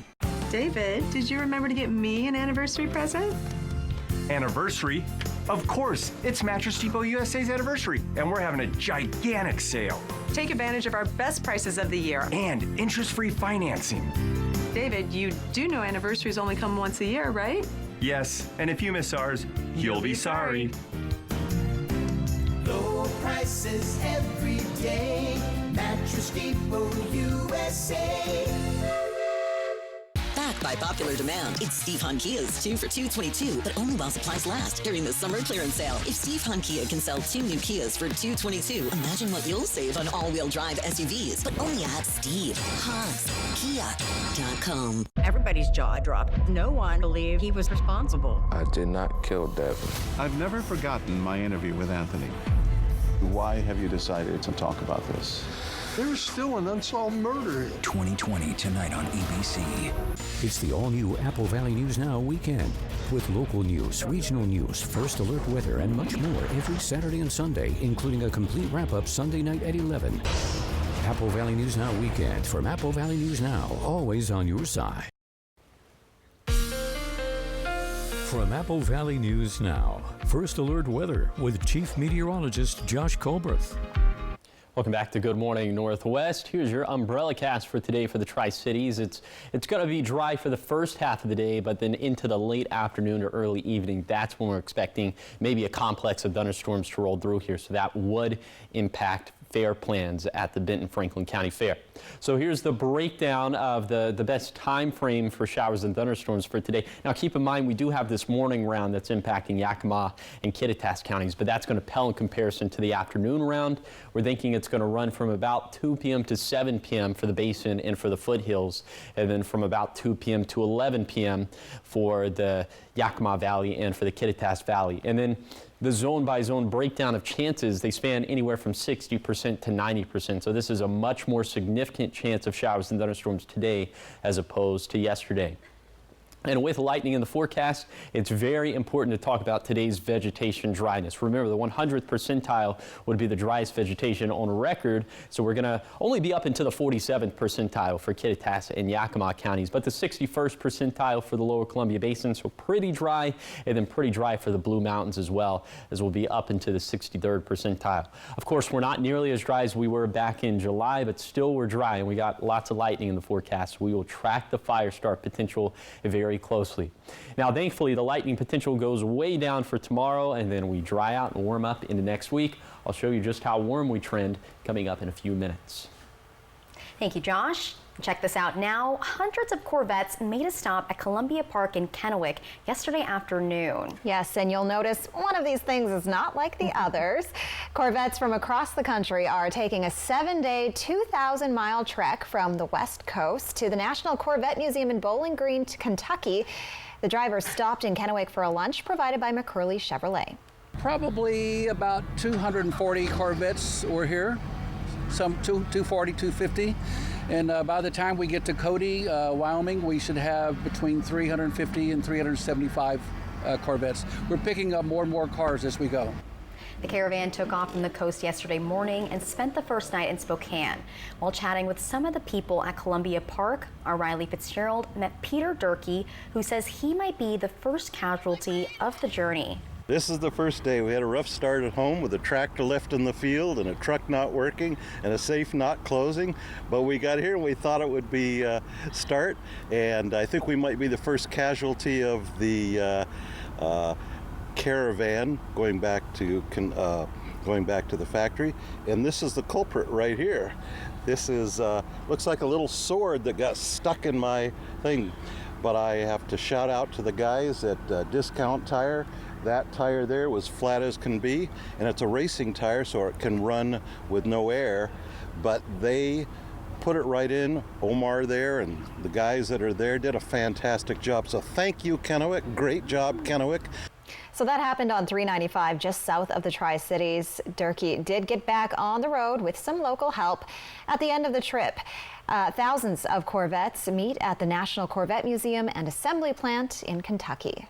David, did you remember to get me an anniversary present? Anniversary? Of course, it's Mattress Depot USA's anniversary, and we're having a gigantic sale. Take advantage of our best prices of the year. And interest-free financing. David, you do know anniversaries only come once a year, right? Yes, and if you miss ours, you'll be sorry. Low prices every day. Mattress Depot USA. Back by popular demand, it's Steve Hunt Kia's 2 for $222, but only while supplies last during the summer clearance sale. If Steve Hunt Kia can sell 2 new Kias for $222, imagine what you'll save on all-wheel drive SUVs, but only at SteveHuntKia.com. Everybody's jaw dropped. No one believed he was responsible. I did not kill Devin. I've never forgotten my interview with Anthony. Why have you decided to talk about this? There's still an unsolved murder. 2020 tonight on ABC. It's the all-new Apple Valley News Now weekend with local news, regional news, first alert weather, and much more every Saturday and Sunday, including a complete wrap-up Sunday night at 11. Apple Valley News Now weekend from Apple Valley News Now, always on your side. From Apple Valley News Now, first alert weather with Chief Meteorologist Josh Colberth. Welcome back to Good Morning Northwest. Here's your umbrella cast for today for the Tri-Cities. It's going to be dry for the first half of the day, but then into the late afternoon or early evening, that's when we're expecting maybe a complex of thunderstorms to roll through here. So that would impact fair plans at the Benton Franklin County Fair. So here's the breakdown of the best time frame for showers and thunderstorms for today. Now keep in mind we do have this morning round that's impacting Yakima and Kittitas counties, but that's going to pale in comparison to the afternoon round. We're thinking it's going to run from about 2 p.m. to 7 p.m. for the basin and for the foothills, and then from about 2 p.m. to 11 p.m. for the Yakima Valley and for the Kittitas Valley. And then the zone-by-zone breakdown of chances, they span anywhere from 60% to 90%. So this is a much more significant chance of showers and thunderstorms today as opposed to yesterday. And with lightning in the forecast, it's very important to talk about today's vegetation dryness. Remember, the 100th percentile would be the driest vegetation on record, so we're going to only be up into the 47th percentile for Kittitas and Yakima counties, but the 61st percentile for the lower Columbia Basin, so pretty dry, and then pretty dry for the Blue Mountains as well, as we'll be up into the 63rd percentile. Of course, we're not nearly as dry as we were back in July, but still we're dry, and we got lots of lightning in the forecast. We will track the fire start potential very closely. Now, thankfully, the lightning potential goes way down for tomorrow, and then we dry out and warm up into next week. I'll show you just how warm we trend coming up in a few minutes. Thank you, Josh. Check this out now. Hundreds of Corvettes made a stop at Columbia Park in Kennewick yesterday afternoon. Yes, and you'll notice one of these things is not like the others. Corvettes from across the country are taking a 7-day, 2,000-mile trek from the West Coast to the National Corvette Museum in Bowling Green, Kentucky. The drivers stopped in Kennewick for a lunch provided by McCurley Chevrolet. Probably about 240 Corvettes were here, some 240, 250. And by the time we get to Cody, Wyoming, we should have between 350 and 375 Corvettes. We're picking up more and more cars as we go. The caravan took off from the coast yesterday morning and spent the first night in Spokane. While chatting with some of the people at Columbia Park, our Riley Fitzgerald met Peter Durkee, who says he might be the first casualty of the journey. This is the first day. We had a rough start at home with a tractor left in the field and a truck not working and a safe not closing. But we got here and we thought it would be start. And I think we might be the first casualty of the caravan going back to the factory. And this is the culprit right here. This is looks like a little sword that got stuck in my thing. But I have to shout out to the guys at Discount Tire. That tire there was flat as can be, and it's a racing tire, so it can run with no air, but they put it right in. Omar there and the guys that are there did a fantastic job. So thank you, Kennewick. Great job, Kennewick. So that happened on 395 just south of the Tri-Cities. Durkee did get back on the road with some local help at the end of the trip. Thousands of Corvettes meet at the National Corvette Museum and Assembly Plant in Kentucky.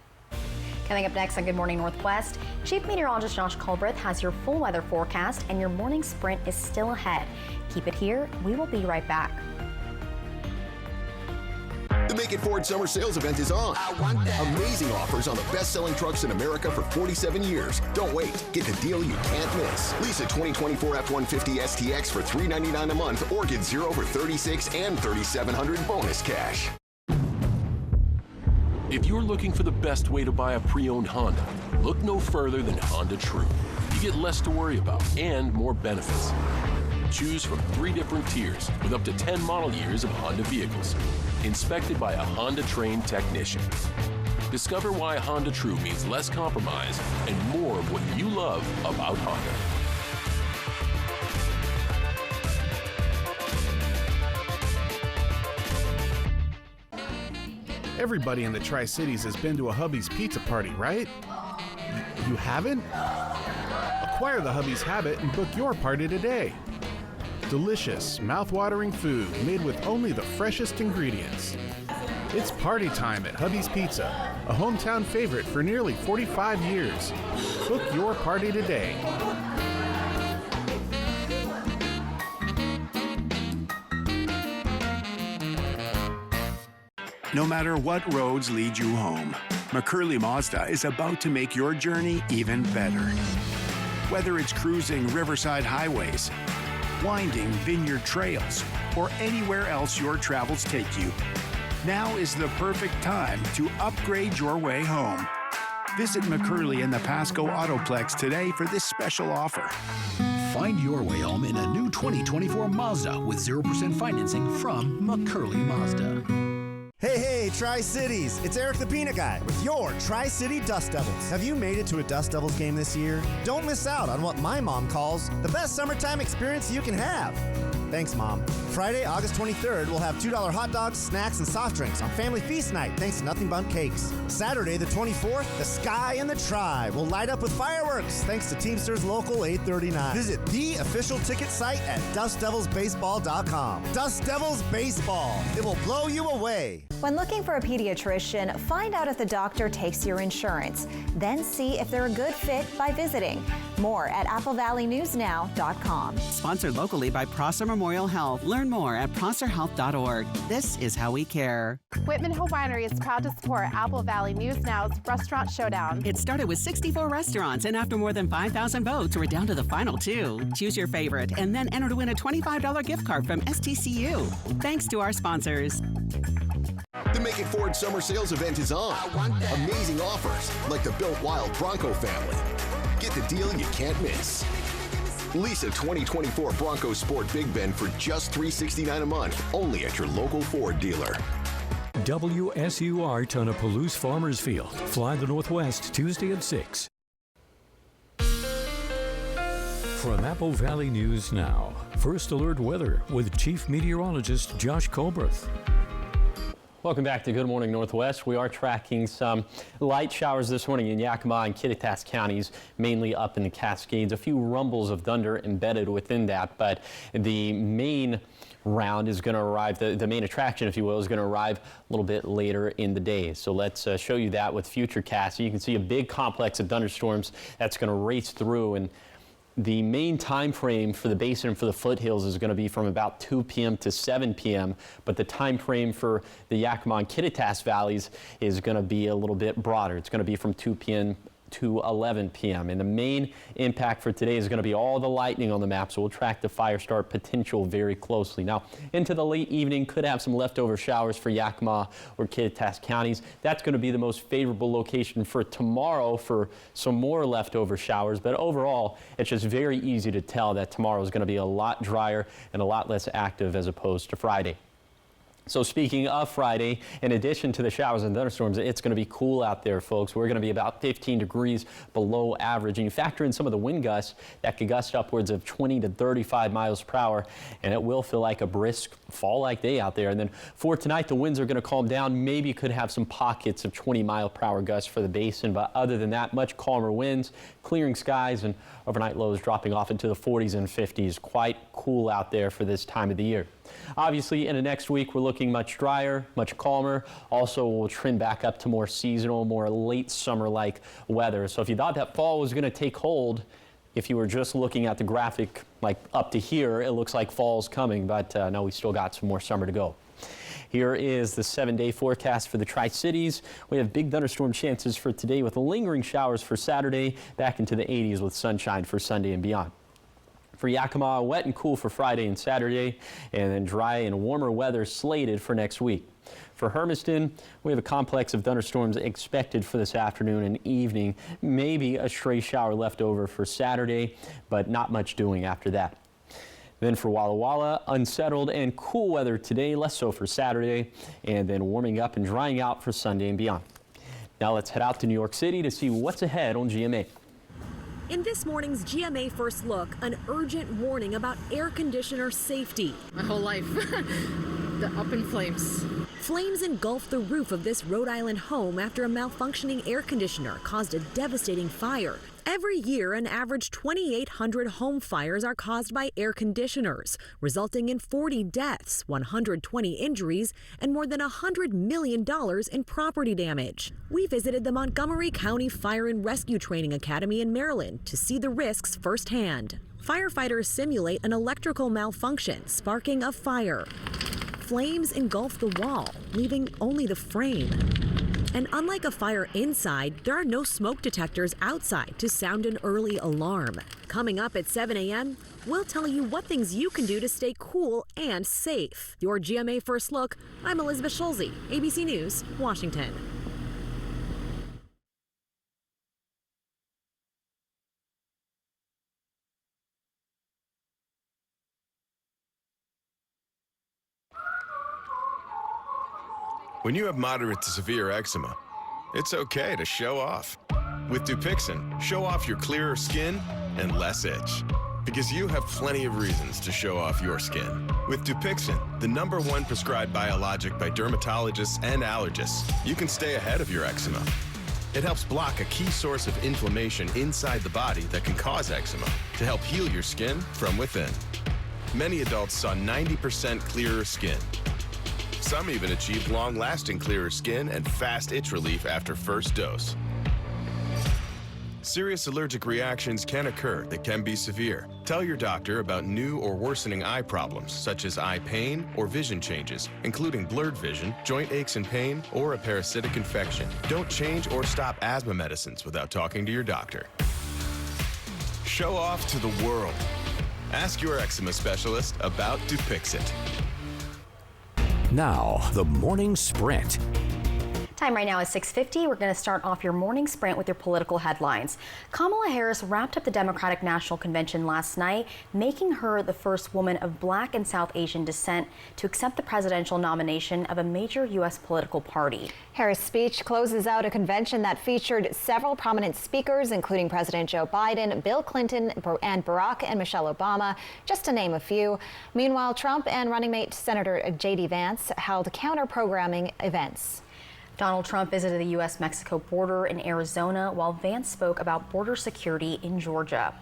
Coming up next on Good Morning Northwest, Chief Meteorologist Josh Culbreth has your full weather forecast, and your morning sprint is still ahead. Keep it here. We will be right back. The Make It Ford Summer Sales Event is on. Amazing offers on the best-selling trucks in America for 47 years. Don't wait. Get the deal you can't miss. Lease a 2024 F-150 STX for $399 a month, or get 0 for $3,600 and $3,700 bonus cash. If you're looking for the best way to buy a pre-owned Honda, look no further than Honda True. You get less to worry about and more benefits. Choose from 3 different tiers with up to 10 model years of Honda vehicles, inspected by a Honda-trained technician. Discover why Honda True means less compromise and more of what you love about Honda. Everybody in the Tri-Cities has been to a Hubby's Pizza Party, right? You haven't? Acquire the Hubby's habit and book your party today. Delicious, mouth-watering food made with only the freshest ingredients. It's party time at Hubby's Pizza, a hometown favorite for nearly 45 years. Book your party today. No matter what roads lead you home, McCurley Mazda is about to make your journey even better. Whether it's cruising riverside highways, winding vineyard trails, or anywhere else your travels take you. Now is the perfect time to upgrade your way home. Visit McCurley and the Pasco Autoplex today for this special offer. Find your way home in a new 2024 Mazda with 0% financing from McCurley Mazda. Hey, Tri-Cities! It's Eric the Peanut Guy with your Tri-City Dust Devils. Have you made it to a Dust Devils game this year? Don't miss out on what my mom calls the best summertime experience you can have. Thanks, Mom. Friday, August 23rd, we'll have $2 hot dogs, snacks, and soft drinks on Family Feast Night, thanks to Nothing But Cakes. Saturday, the 24th, the sky and the Tri will light up with fireworks, thanks to Teamsters Local 839. Visit the official ticket site at DustDevilsBaseball.com. Dust Devils Baseball. It will blow you away. When looking for a pediatrician, find out if the doctor takes your insurance. Then see if they're a good fit by visiting. More at AppleValleyNewsNow.com. Sponsored locally by Prosser Memorial Health. Learn more at prosserhealth.org. This is how we care. Whitman Hill Winery is proud to support Apple Valley News Now's Restaurant Showdown. It started with 64 restaurants, and after more than 5,000 votes, we're down to the final 2. Choose your favorite and then enter to win a $25 gift card from STCU. Thanks to our sponsors. The Make It Ford summer sales event is on. Amazing offers, like the Built Wild Bronco family. Get the deal you can't miss. Lease a 2024 Bronco Sport Big Bend for just $369 a month, only at your local Ford dealer. WSUR ton of Palouse Farmers Field. Fly the Northwest Tuesday at 6. From Apple Valley News Now, First Alert Weather with Chief Meteorologist Josh Colbreth. Welcome back to Good Morning Northwest. We are tracking some light showers this morning in Yakima and Kittitas counties, mainly up in the Cascades. A few rumbles of thunder embedded within that, but the main round is going to arrive, the main attraction, if you will, is going to arrive a little bit later in the day. So let's show you that with Futurecast. So you can see a big complex of thunderstorms that's going to race through, and the main time frame for the basin and for the foothills is going to be from about 2 p.m. to 7 p.m., but the time frame for the Yakima and Kittitas valleys is going to be a little bit broader. It's going to be from 2 p.m. to 11 p.m. And the main impact for today is going to be all the lightning on the map, so we'll track the fire start potential very closely. Now, into the late evening, could have some leftover showers for Yakima or Kittitas counties. That's going to be the most favorable location for tomorrow for some more leftover showers, but overall, it's just very easy to tell that tomorrow is going to be a lot drier and a lot less active as opposed to Friday. So speaking of Friday, in addition to the showers and thunderstorms, it's going to be cool out there, folks. We're going to be about 15 degrees below average. And you factor in some of the wind gusts that could gust upwards of 20 to 35 miles per hour, and it will feel like a brisk fall-like day out there. And then for tonight, the winds are going to calm down. Maybe could have some pockets of 20-mile-per-hour gusts for the basin, but other than that, much calmer winds, clearing skies, and overnight lows dropping off into the 40s and 50s. Quite cool out there for this time of the year. Obviously, in the next week, we're looking much drier, much calmer. Also, we'll trend back up to more seasonal, more late summer-like weather. So if you thought that fall was going to take hold, if you were just looking at the graphic like up to here, it looks like fall's coming, but no, we still got some more summer to go. Here is the 7-day forecast for the Tri-Cities. We have big thunderstorm chances for today with lingering showers for Saturday, back into the 80s with sunshine for Sunday and beyond. For Yakima, wet and cool for Friday and Saturday, and then dry and warmer weather slated for next week. For Hermiston, we have a complex of thunderstorms expected for this afternoon and evening. Maybe a stray shower left over for Saturday, but not much doing after that. Then for Walla Walla, unsettled and cool weather today, less so for Saturday, and then warming up and drying out for Sunday and beyond. Now let's head out to New York City to see what's ahead on GMA. In this morning's GMA First Look, an urgent warning about air conditioner safety. My whole life. The up in flames. Flames engulfed the roof of this Rhode Island home after a malfunctioning air conditioner caused a devastating fire. Every year, an average 2,800 home fires are caused by air conditioners, resulting in 40 deaths, 120 injuries, and more than $100 million in property damage. We visited the Montgomery County Fire and Rescue Training Academy in Maryland to see the risks firsthand. Firefighters simulate an electrical malfunction, sparking a fire. Flames engulf the wall, leaving only the frame. And unlike a fire inside, there are no smoke detectors outside to sound an early alarm. Coming up at 7 a.m., we'll tell you what things you can do to stay cool and safe. Your GMA First Look, I'm Elizabeth Schulze, ABC News, Washington. When you have moderate to severe eczema, it's okay to show off. With Dupixent, show off your clearer skin and less itch. Because you have plenty of reasons to show off your skin. With Dupixent, the #1 prescribed biologic by dermatologists and allergists, you can stay ahead of your eczema. It helps block a key source of inflammation inside the body that can cause eczema to help heal your skin from within. Many adults saw 90% clearer skin. Some even achieved long-lasting clearer skin and fast itch relief after first dose. Serious allergic reactions can occur that can be severe. Tell your doctor about new or worsening eye problems, such as eye pain or vision changes, including blurred vision, joint aches and pain, or a parasitic infection. Don't change or stop asthma medicines without talking to your doctor. Show off to the world. Ask your eczema specialist about Dupixent. Now, the morning sprint. Time right now is 6:50. We're going to start off your morning sprint with your political headlines. Kamala Harris wrapped up the Democratic National Convention last night, making her the first woman of Black and South Asian descent to accept the presidential nomination of a major U.S. political party. Harris' speech closes out a convention that featured several prominent speakers, including President Joe Biden, Bill Clinton, and Barack and Michelle Obama, just to name a few. Meanwhile, Trump and running mate Senator J.D. Vance held counter-programming events. Donald Trump visited the U.S.-Mexico border in Arizona, while Vance spoke about border security in Georgia.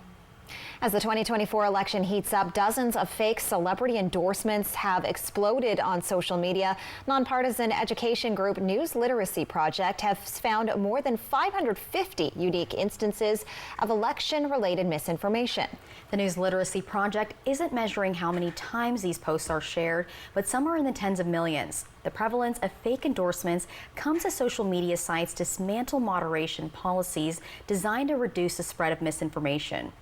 As the 2024 election heats up, dozens of fake celebrity endorsements have exploded on social media. Nonpartisan education group News Literacy Project has found more than 550 unique instances of election-related misinformation. The News Literacy Project isn't measuring how many times these posts are shared, but some are in the tens of millions. The prevalence of fake endorsements comes as social media sites dismantle moderation policies designed to reduce the spread of misinformation.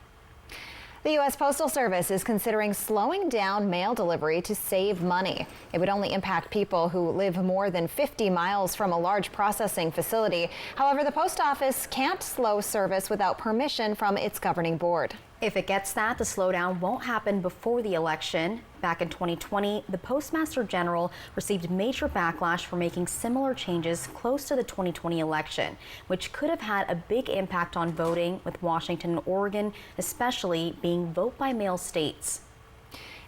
The U.S. Postal Service is considering slowing down mail delivery to save money. It would only impact people who live more than 50 miles from a large processing facility. However, the post office can't slow service without permission from its governing board. If it gets that, the slowdown won't happen before the election. Back in 2020, the Postmaster General received major backlash for making similar changes close to the 2020 election, which could have had a big impact on voting, with Washington and Oregon especially being vote-by-mail states.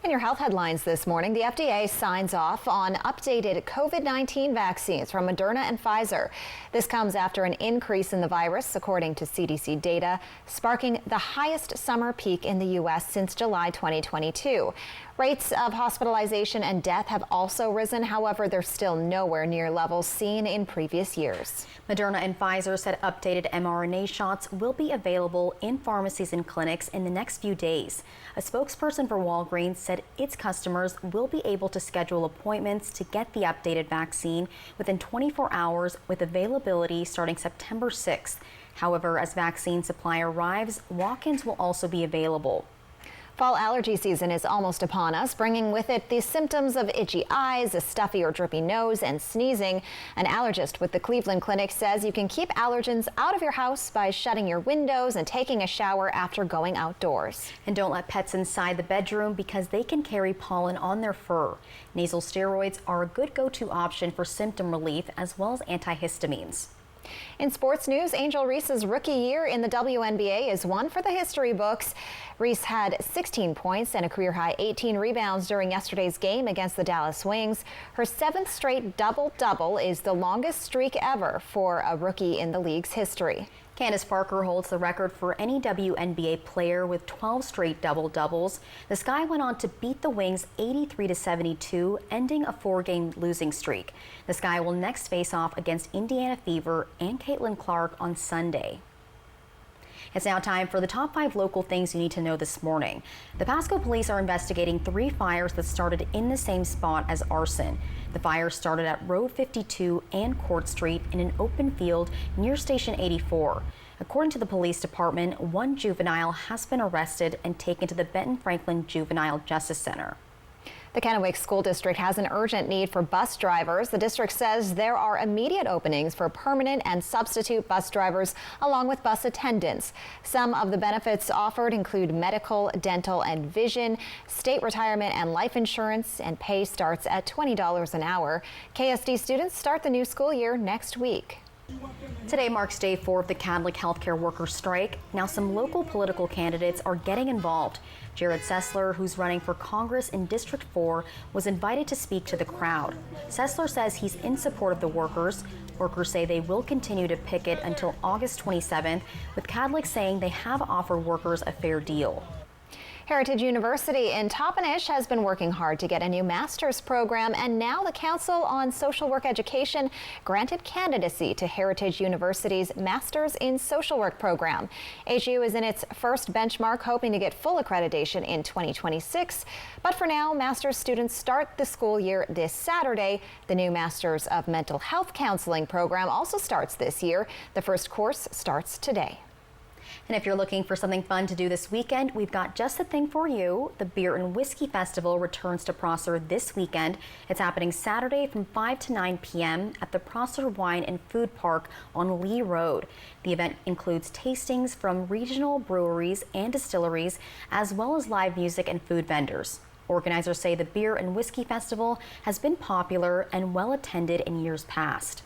In your health headlines this morning, the FDA signs off on updated COVID-19 vaccines from Moderna and Pfizer. This comes after an increase in the virus, according to CDC data, sparking the highest summer peak in the U.S. since July 2022. Rates of hospitalization and death have also risen. However, they're still nowhere near levels seen in previous years. Moderna and Pfizer said updated mRNA shots will be available in pharmacies and clinics in the next few days. A spokesperson for Walgreens said its customers will be able to schedule appointments to get the updated vaccine within 24 hours, with availability starting September 6th. However, as vaccine supply arrives, walk-ins will also be available. Fall allergy season is almost upon us, bringing with it the symptoms of itchy eyes, a stuffy or drippy nose, and sneezing. An allergist with the Cleveland Clinic says you can keep allergens out of your house by shutting your windows and taking a shower after going outdoors. And don't let pets inside the bedroom because they can carry pollen on their fur. Nasal steroids are a good go-to option for symptom relief, as well as antihistamines. In sports news, Angel Reese's rookie year in the WNBA is one for the history books. Reese had 16 points and a career-high 18 rebounds during yesterday's game against the Dallas Wings. Her 7th straight double-double is the longest streak ever for a rookie in the league's history. Candace Parker holds the record for any WNBA player with 12 straight double-doubles. The Sky went on to beat the Wings 83-72, ending a 4-game losing streak. The Sky will next face off against Indiana Fever and Caitlin Clark on Sunday. It's now time for the top 5 local things you need to know this morning. The Pasco police are investigating 3 fires that started in the same spot as arson. The fire started at Road 52 and Court Street in an open field near Station 84. According to the police department, 1 juvenile has been arrested and taken to the Benton Franklin Juvenile Justice Center. The Kennewick School District has an urgent need for bus drivers. The district says there are immediate openings for permanent and substitute bus drivers, along with bus attendants. Some of the benefits offered include medical, dental, and vision, state retirement and life insurance, and pay starts at $20 an hour. KSD students start the new school year next week. Today marks day 4 of the Catholic healthcare workers strike. Now some local political candidates are getting involved. Jared Sessler, who's running for Congress in District 4, was invited to speak to the crowd. Sessler says he's in support of the workers. Workers say they will continue to picket until August 27th, with Catholics saying they have offered workers a fair deal. Heritage University in Toppenish has been working hard to get a new master's program, and now the Council on Social Work Education granted candidacy to Heritage University's Master's in Social Work program. HU is in its first benchmark, hoping to get full accreditation in 2026. But for now, master's students start the school year this Saturday. The new Master's of Mental Health Counseling program also starts this year. The first course starts today. And if you're looking for something fun to do this weekend, we've got just the thing for you. The Beer and Whiskey Festival returns to Prosser this weekend. It's happening Saturday from 5 to 9 p.m. at the Prosser Wine and Food Park on Lee Road. The event includes tastings from regional breweries and distilleries, as well as live music and food vendors. Organizers say the Beer and Whiskey Festival has been popular and well attended in years past.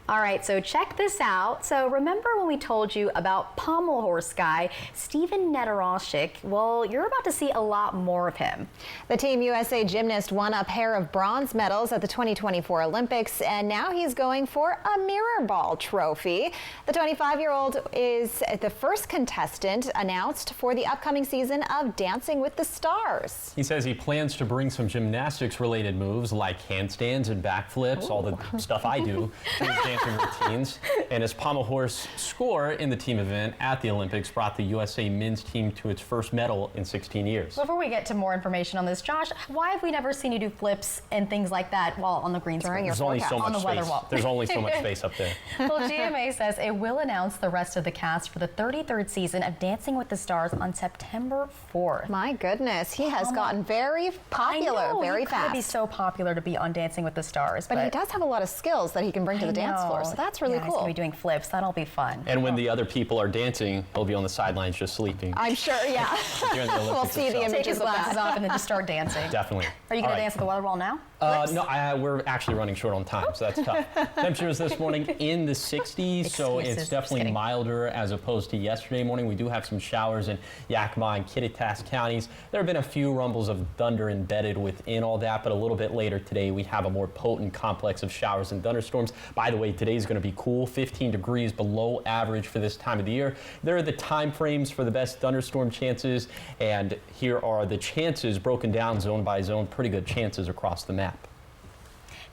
All right, so check this out. So remember when we told you about pommel horse guy Steven Nedorosik? Well, you're about to see a lot more of him. The Team USA gymnast won a pair of bronze medals at the 2024 Olympics, and now he's going for a mirror ball trophy. The 25-year-old is the first contestant announced for the upcoming season of Dancing with the Stars. He says he plans to bring some gymnastics-related moves like handstands and backflips, all the stuff I do, to his dancing routines. And his pommel horse score in the team event at the Olympics brought the USA men's team to its first medal in 16 years. Before we get to more information on this, Josh, why have we never seen you do flips and things like that while on the green screen? There's only so much space. There's only so much space up there. Well, GMA says it will announce the rest of the cast for the 33rd season of Dancing with the Stars on September 4th. My goodness, he has gotten very popular very fast. He could be so popular to be on Dancing with the Stars. But he does have a lot of skills that he can bring to the dance floor, so that's really cool. He's going to be doing flips. That'll be fun. And when the other people are dancing, he'll be on the sidelines just sleeping. I'm sure, yeah. We'll see the images. Take his glasses off and then just start dancing. Definitely. Are you going to dance at the weather wall now? No, we're actually running short on time, so that's tough. Temperatures this morning in the 60s, so it's definitely milder as opposed to yesterday morning. We do have some showers in Yakima and Kittitas counties. There have been a few rumbles of thunder embedded within all that, but a little bit later today we have a more potent complex of showers and thunderstorms. By the way, today's going to be cool, 15 degrees below average for this time of the year. There are the time frames for the best thunderstorm chances, and here are the chances broken down zone by zone. Pretty good chances across the map.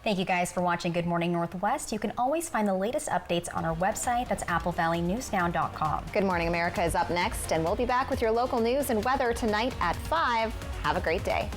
Thank you guys for watching Good Morning Northwest. You can always find the latest updates on our website. That's applevalleyNewsNow.com. Good Morning America is up next, and we'll be back with your local news and weather tonight at 5. Have a great day.